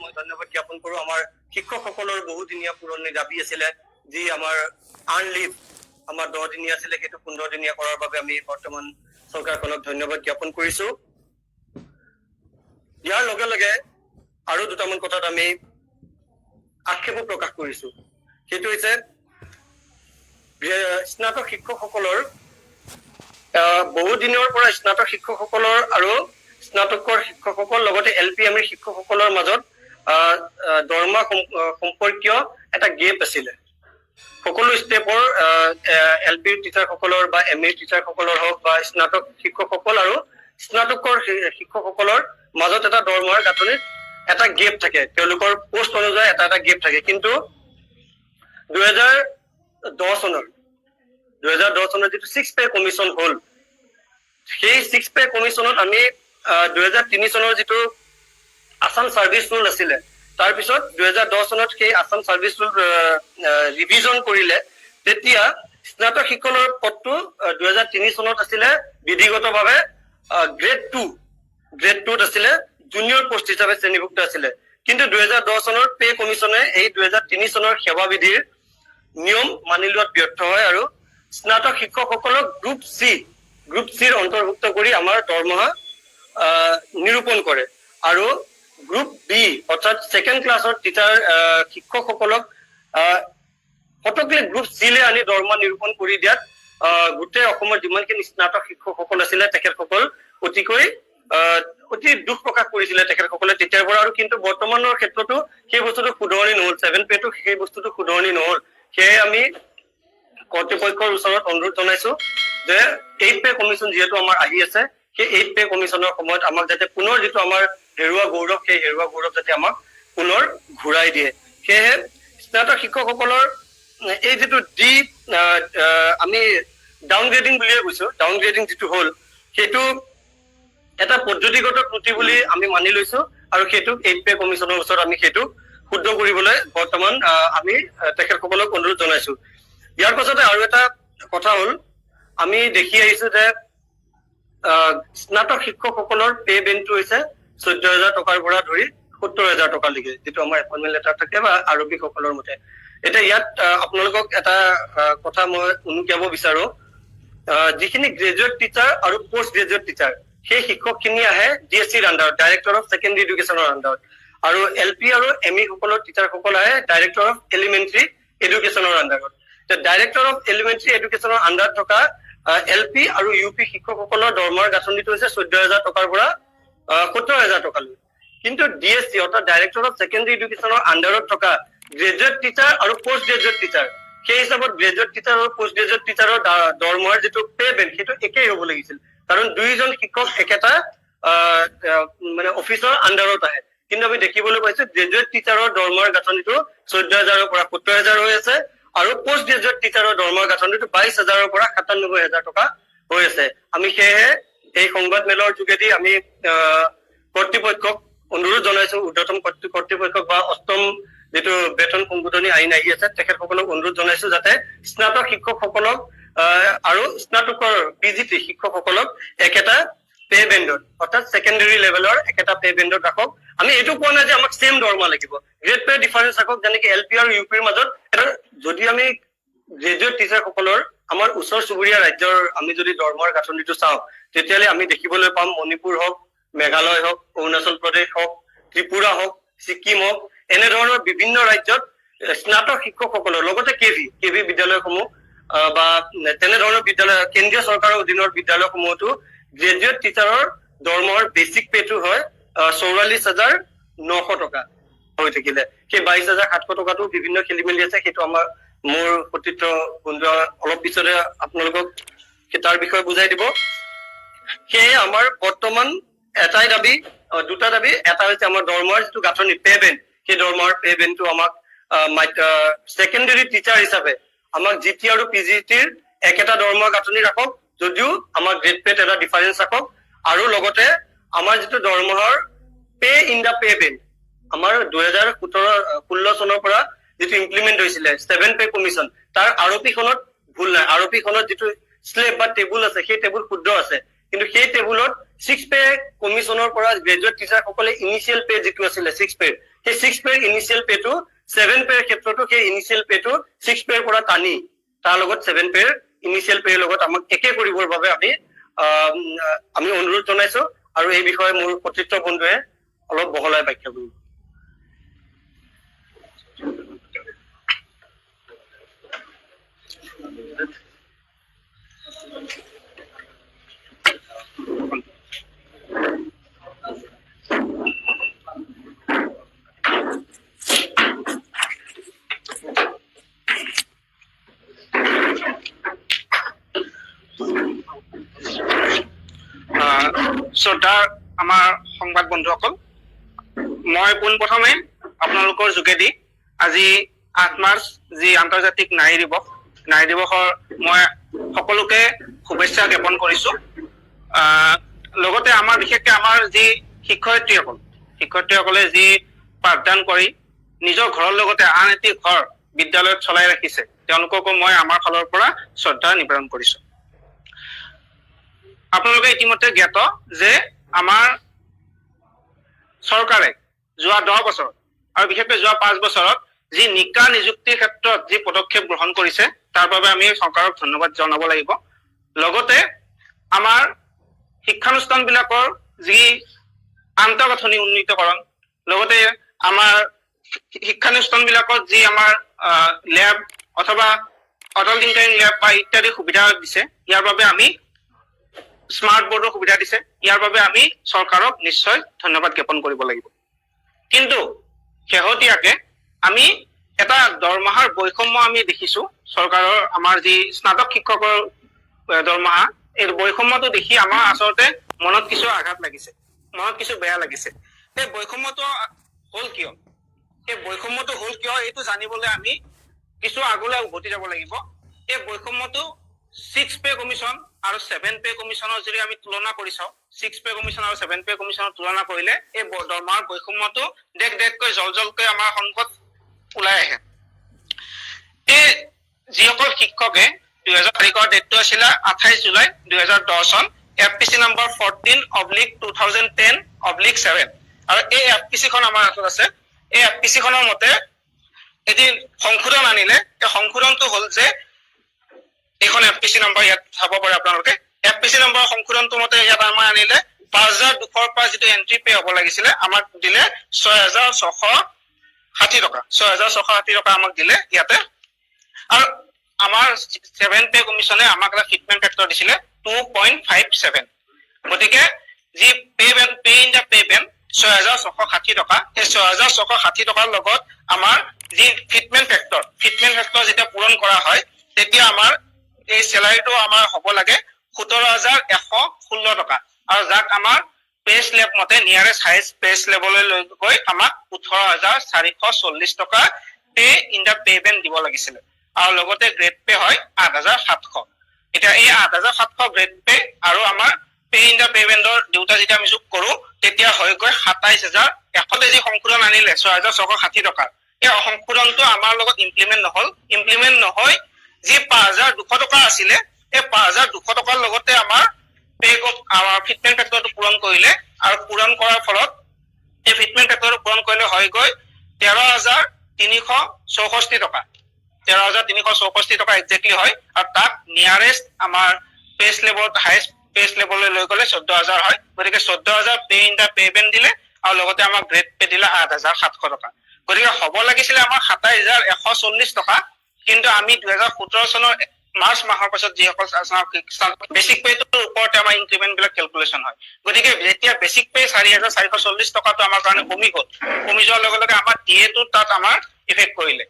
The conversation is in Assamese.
মই ধন্যবাদ জ্ঞাপন কৰোঁ আমাৰ শিক্ষকসকলৰ বহুদিনীয়া পুৰণি দাবী আছিলে যি আমাৰ আৰ্ণ লিভ আমাৰ 10 দিনীয়া আছিলে সেইটো 15 দিনীয়া কৰাৰ বাবে আমি বৰ্তমান চৰকাৰখনক ধন্যবাদ জ্ঞাপন কৰিছো। ইয়াৰ লগে লগে আৰু দুটামান কথাত আমি আক্ষেপো প্ৰকাশ কৰিছো। সেইটো হৈছে স্নাতক শিক্ষকসকলৰ বহুদিনৰ পৰা স্নাতক শিক্ষকসকলৰ আৰু স্নাতকৰ শিক্ষকসকল লগতে LPM শিক্ষকসকলৰ মাজত দৰমহা সম্পৰ্কীয় এটা গেপ আছিলে। সকলো ষ্টেপৰ LP টিচাৰসকলৰ বা MA টিচাৰসকলৰ হওক বা স্নাতক শিক্ষকসকল আৰু স্নাতকৰ শিক্ষকসকলৰ মাজত এটা দৰমহাৰ গাঁথনিত এটা গেপ থাকে, তেওঁলোকৰ পোষ্ট অনুযায়ী এটা গেপ থাকে। কিন্তু 2010 চনৰ যিটো 6 পে কমিশ্যন হ'ল, সেই 6 পে কমিশ্যনত আমি 2003 চনৰ যিটো আসাম চাৰ্ভিচ ৰুল আছিলে, তাৰপিছত 2010 চনত সেই আসাম চাৰ্ভিচ ৰুল ৰিভিজন কৰিলে। তেতিয়া স্নাতক শিক্ষকৰ পদটো 2003 চনত আছিলে বিধিগতভাৱে গ্ৰেড 2ত আছিলে, জুনিয়ৰ পোষ্ট হিচাপে শ্ৰেণীভুক্ত আছিলে। কিন্তু 2010 চনৰ পে কমিশ্যনে এই 2003 চনৰ সেৱা বিধিৰ নিয়ম মানি লোৱাত ব্যৰ্থ হয় আৰু স্নাতক শিক্ষকসকলক গ্ৰুপ চিৰ অন্তৰ্ভুক্ত কৰি আমাৰ দৰমহা নিৰূপণ কৰে আৰু গ্ৰুপ বি অৰ্থাৎ ছেকেণ্ড ক্লাছৰ টিচাৰ শিক্ষকসকলক ফটকলি গ্ৰুপ চিলে আনি দৰমহা নিৰূপণ কৰি দিয়াত গোটেই অসমৰ যিমানখিনি স্নাতক শিক্ষকসকল আছিলে তেখেতসকল অতি দুখ প্ৰকাশ কৰিছিলে তেখেতসকলে তেতিয়াৰ পৰা। আৰু কিন্তু বৰ্তমানৰ ক্ষেত্ৰতো সেই বস্তুটো শুধৰণি নহল, 7 পেটো সেই বস্তুটো শুধৰণি নহল। সেয়ে আমি কৰ্তৃপক্ষৰ ওচৰত অনুৰোধ জনাইছো যে 8 পে কমিশ্যন যিহেতু আমাৰ আহি আছে, সেই 8 পে কমিশ্যনৰ সময়ত আমাক যাতে পুনৰ যিটো আমাৰ হেৰুৱা গৌৰৱ, সেই হেৰুৱা গৌৰৱ যাতে আমাক পুনৰ ঘূৰাই দিয়ে। সেয়েহে স্নাতক শিক্ষকসকলৰ এই যিটো আমি ডাউনগ্ৰেডিং বুলিয়ে কৈছো, ডাউনগ্ৰেডিং যিটো হ'ল সেইটো এটা পদ্ধতিগত ত্ৰুটি বুলি আমি মানি লৈছো আৰু সেইটোক 8 পে কমিশ্যনৰ ওচৰত আমি সেইটো শুদ্ধ কৰিবলৈ বৰ্তমান আমি তেখেতসকলক অনুৰোধ জনাইছো। ইয়াৰ পাছতে আৰু এটা কথা হ'ল, আমি দেখি আহিছো যে স্নাতক শিক্ষকসকলৰ পে বেণ্ডটো হৈছে 14,000 টকাৰ পৰা ধৰি 70,000 টকালৈকে, যিটো আমাৰ এপইণ্টমেণ্ট লেটাৰ থাকে বা আৰক্ষীসকলৰ মতে। এতিয়া ইয়াত আপোনালোকক এটা কথা মই উনুকিয়াব বিচাৰো, যিখিনি গ্ৰেজুৱেট টিচাৰ আৰু পোষ্ট গ্ৰেজুৱেট টিচাৰ সেই শিক্ষকখিনি আহে DSCৰ আণ্ডাৰত, ডাইৰেক্টৰ অফ ছেকেণ্ডেৰী এডুকেশ্যনৰ আণ্ডাৰত, আৰু LP আৰু ME সকলৰ টিচাৰসকল আহে ডাইৰেক্টৰ অফ এলিমেণ্টাৰী এডুকেশ্যনৰ আণ্ডাৰত। ডাইৰেক্টৰ অফ এলিমেণ্টাৰী এডুকেশ্যনৰ আণ্ডাৰত থকা LP আৰু UP শিক্ষকসকলৰ দৰমহাৰ গাঁথনিটো হৈছে 14,000 টকাৰ পৰা 70,000 টকালৈ। কিন্তু DSC অৰ্থাৎ ডাইৰেক্টৰ অফ ছেকেণ্ডেৰী এডুকেশ্যনৰ আণ্ডাৰত থকা গ্ৰেজুৱেট টিচাৰ আৰু পোষ্ট গ্ৰেজুৱেট টিচাৰ, সেই হিচাপত গ্ৰেজুৱেট টিচাৰ আৰু পোষ্ট গ্ৰেজুৱেট টিচাৰৰ দৰমহাৰ যিটো পে বেণ্ড সেইটো একেই হ'ব লাগিছিল, কাৰণ দুইজন শিক্ষক একেটা মানে অফিচৰ আণ্ডাৰত আহে। কিন্তু আমি দেখিবলৈ পাইছো গ্ৰেজুৱেট টিচাৰৰ দৰমহাৰ গাঁথনিটো 14,000ৰ পৰা 70,000 হৈ আছে আৰু পোষ্ট গ্ৰেজুৱেট টিচাৰৰ দৰমহাৰ গাঁথনিটো 22,000ৰ পৰা 97,000 টকা হৈ আছে। আমি সেয়েহে এই সংবাদ মেলৰ যোগেদি আমি কৰ্তৃপক্ষক অনুৰোধ জনাইছো, ঊৰ্ধ্বতম কৰ্তৃপক্ষক বা 8ম যিটো বেতন সংশোধনী আইন আহি আছে তেখেতসকলক অনুৰোধ জনাইছো যাতে স্নাতক শিক্ষকসকলক আৰু স্নাতকৰ PGT শিক্ষকসকলক একেটা পে বেণ্ডত অৰ্থাৎ ছেকেণ্ডেৰী লেভেলৰ একেটা পে বেণ্ডত ৰাখক। আমি এইটো কোৱা নাই যে আমাক চেম দৰমহা লাগিব, গ্ৰেড পে ডিফাৰেন্স ৰাখক, যেনেকে LP আৰু UPৰ মাজত। যদি আমি গ্ৰেজুৱেট টিচাৰসকলৰ আমাৰ ওচৰ চুবুৰীয়া ৰাজ্যৰ আমি যদি দৰমহাৰ গাঁথনিটো চাওঁ, তেতিয়াহ'লে আমি দেখিবলৈ পাম মণিপুৰ হওক, মেঘালয় হওক, অৰুণাচল প্ৰদেশ হওক, ত্ৰিপুৰা হওক, ছিকিম হওক, এনেধৰণৰ বিভিন্ন ৰাজ্যত স্নাতক শিক্ষকসকলৰ লগতে কেভি বিদ্যালয়সমূহ বা তেনেধৰণৰ বিদ্যালয় কেন্দ্ৰীয় চৰকাৰৰ অধীনৰ বিদ্যালয়সমূহতো গ্ৰেজুৱেট টিচাৰৰ দৰমহাৰ বেচিক পেটো হয় 44,900 টকা হৈ থাকিলে। সেই 22,700 টকাটো বিভিন্ন খেলি মেলি আছে, সেইটো মোৰ সতীৰ্থ বন্ধু অলপ পিছতে আপোনালোকক তাৰ বিষয়ে বুজাই দিব। সেয়ে আমাৰ বৰ্তমান এটাই দাবী, দুটা দাবী। এটা হৈছে আমাৰ দৰমহাৰ যিটো গাঁথনি পে বেণ্ড, সেই দৰমহাৰ পে বেণ্ডটো আমাক ছেকেণ্ডেৰী টিচাৰ হিচাপে আমাক GT আৰু PGTৰ একেটা দৰমহা গাঁথনি ৰাখক, যদিও আমাৰ গ্ৰেড পেট এটা ডিফাৰেন্স ৰাখক। আৰু লগতে আমাৰ যিটো দৰমহাৰ pay in the pay band আমাৰ 2016 চনৰ পৰা যিটো ইমপ্লিমেণ্ট হৈছিলে 7 পে কমিশ্যন, তাৰ আৰপিখনত ভুল নাই। আৰপিখনত যিটো স্লেব বা টেবুল আছে সেই টেবুল শুদ্ধ আছে, কিন্তু সেই টেবুলত 6 পে কমিশ্যনৰ পৰা গ্ৰেজুৱেট টিচাৰসকলে ইনিচিয়েল পে যিটো আছিলে 6 পে, সেই 6 পেৰ ইনিচিয়েল পেটো 7 পেৰ ক্ষেত্ৰতো সেই ইনিচিয়েল পেটো 6 পেৰ পৰা টানি তাৰ লগত 7 পেৰ ইনিচিয়েল পেৰ লগত আমাক একে কৰিবৰ বাবে আমি অনুৰোধ জনাইছো আৰু এই বিষয়ে মোৰ সতীৰ্থ বন্ধুৱে অলপ বহলাই ব্যাখ্যা কৰিব। শ্ৰদ্ধাৰ আমাৰ সংবাদ বন্ধুসকল, মই পোনপ্ৰথমে আপোনালোকৰ যোগেদি আজি 8 মাৰ্চ যি আন্তৰ্জাতিক নাৰী দিৱসৰ মই সকলোকে শুভেচ্ছা জ্ঞাপন কৰিছো। লগতে আমাৰ বিশেষকৈ আমাৰ যি শিক্ষয়িত্ৰীসকলে যি পাঠদান কৰি নিজৰ ঘৰৰ লগতে আন এটি ঘৰ বিদ্যালয়ত চলাই ৰাখিছে, তেওঁলোককো মই আমাৰ ফালৰ পৰা শ্ৰদ্ধা নিবেদন কৰিছো। আপোনালোকে ইতিমধ্যে জ্ঞাত যে আমাৰ চৰকাৰে যোৱা 10 বছৰ আৰু বিশেষকৈ যোৱা 5 বছৰত যি নিকা নিযুক্তিৰ ক্ষেত্ৰত যি পদক্ষেপ গ্ৰহণ কৰিছে তাৰ বাবে আমি চৰকাৰক ধন্যবাদ জনাব লাগিব। লগতে আমাৰ শিক্ষানুষ্ঠানবিলাকৰ যি আন্তঃগাঁথনি উন্নীতকৰণ, লগতে আমাৰ শিক্ষানুষ্ঠানবিলাকত যি আমাৰ ল্যাব অথবা অটল টিংকাৰিং ল্যাব বা ইত্যাদি সুবিধা দিছে, ইয়াৰ বাবে আমি স্মাৰ্ট বোৰ্ডৰ সুবিধা দিছে, ইয়াৰ বাবে আমি চৰকাৰক নিশ্চয় ধন্যবাদ জ্ঞাপন কৰিব লাগিব। কিন্তু শেহতীয়াকে আমি এটা দৰমহাৰ বৈষম্য আমি দেখিছো। চৰকাৰৰ আমাৰ যি স্নাতক শিক্ষকৰ দৰমহা, এই বৈষম্যটো দেখি আমাৰ আচলতে মনত কিছু আঘাত লাগিছে, মনত কিছু বেয়া লাগিছে। এই বৈষম্যটো হল কিয় এইটো জানিবলৈ আমি কিছু আগলৈ উভতি যাব লাগিব। এই বৈষম্যটো 6 পে কমিশ্যন আৰু 7 পে কমিশ্যনৰ যদি আমি তুলনা কৰি চাওঁ, 6 পে কমিশ্যন আৰু 7 পে কমিশ্যনৰ তুলনা কৰিলে এই দৰমহাৰ বৈষম্যটো দেখকৈ জলকৈ আমাৰ সন্মুখত ওলাই আহে। এই যিসকল শিক্ষকে 2000 তাৰিখৰ ডেটটো আছিলে 28 জুলাই 2010 চন, FPC নম্বৰ 14/2010/7 আৰু এই FPC খন আমাৰ হাতত আছে। এই FPC খনৰ মতে এদিন সংশোধন আনিলে। এই সংশোধনটো হল যে এইখন FPC নম্বৰ ইয়াত চাব পাৰে আপোনালোকে। FPC নম্বৰ সংশোধনটো মতে ইয়াত আমাৰ আনিলে 5200 পৰা যিটো এন্ট্ৰি পে হ'ব লাগিছিলে আমাক দিলে 6660 টকা। 6660 টকা আমাক দিলে ইয়াতে। আৰু আমাৰ 7 পে কমিশ্যনে আমাক এটা ফিটমেন্ট ফেক্টৰ দিছিলে 2.57। গতিকে যি pay in the pay Ben 6660 টকা, এই 6660 টকাৰ লগত আমাৰ যি ফিটমেন্ট ফেক্টৰ যেতিয়া পূৰণ কৰা হয় তেতিয়া আমাৰ এই চেলাৰীটো আমাৰ হ'ব লাগে 17116 টকা। আৰু যাক আমাৰ পে স্লেব মতে নিয়াৰেষ্ট হাইয়েষ্ট পে স্লেবলৈ লৈ গৈ আমাক 18440 টকা pay in the pay Ben দিব লাগিছিলে। আৰু লগতে গ্ৰেড পে হয় 8700। এতিয়া এই 8700 গ্ৰেড পে আৰু আমাৰ পে ইন দা পে বেণ্ডৰ দুটা যেতিয়া আমি যোগ কৰো তেতিয়া হৈ গৈ 27100। যি সংশোধন আনিলে 6660 টকা, এই সংশোধনটো আমাৰ লগত ইমপ্লিমেন্ট নহয়। যি 5200 টকা আছিলে এই 5200 টকাৰ লগতে আমাৰ ফিটমেন্ট ফেক্টৰটো পূৰণ কৰিলে। আৰু পূৰণ কৰাৰ ফলত এই ফিটমেন্ট ফেক্টৰটো পূৰণ কৰিলে হৈ গৈ 13364 টকা। 13364 টকা একজেক্টলি হয়। আৰু তাক নিয়াৰেষ্ট আমাৰ পে স্লেবত হাইয়েষ্ট পে স্লেবলৈ লৈ গ'লে 14000 হয়। গতিকে 14000 pay in the pay Ben দিলে আৰু লগতে আমাক গ্ৰেড পে দিলে 8700 টকা। গতিকে হ'ব লাগিছিলে আমাৰ 27140 টকা। কিন্তু আমি 2017 চনৰ মাৰ্চ মাহৰ পাছত যিসকল বেচিক পেটোৰ ওপৰতে আমাৰ ইনক্ৰিমেন্ট বিলাক কেলকুলেশ্যন হয়। গতিকে যেতিয়া বেচিক পে 4440 টকাটো আমাৰ কাৰণে কমি যোৱাৰ লগে লগে আমাৰ ডিএটো তাত আমাৰ ইফেক্ট কৰিলে।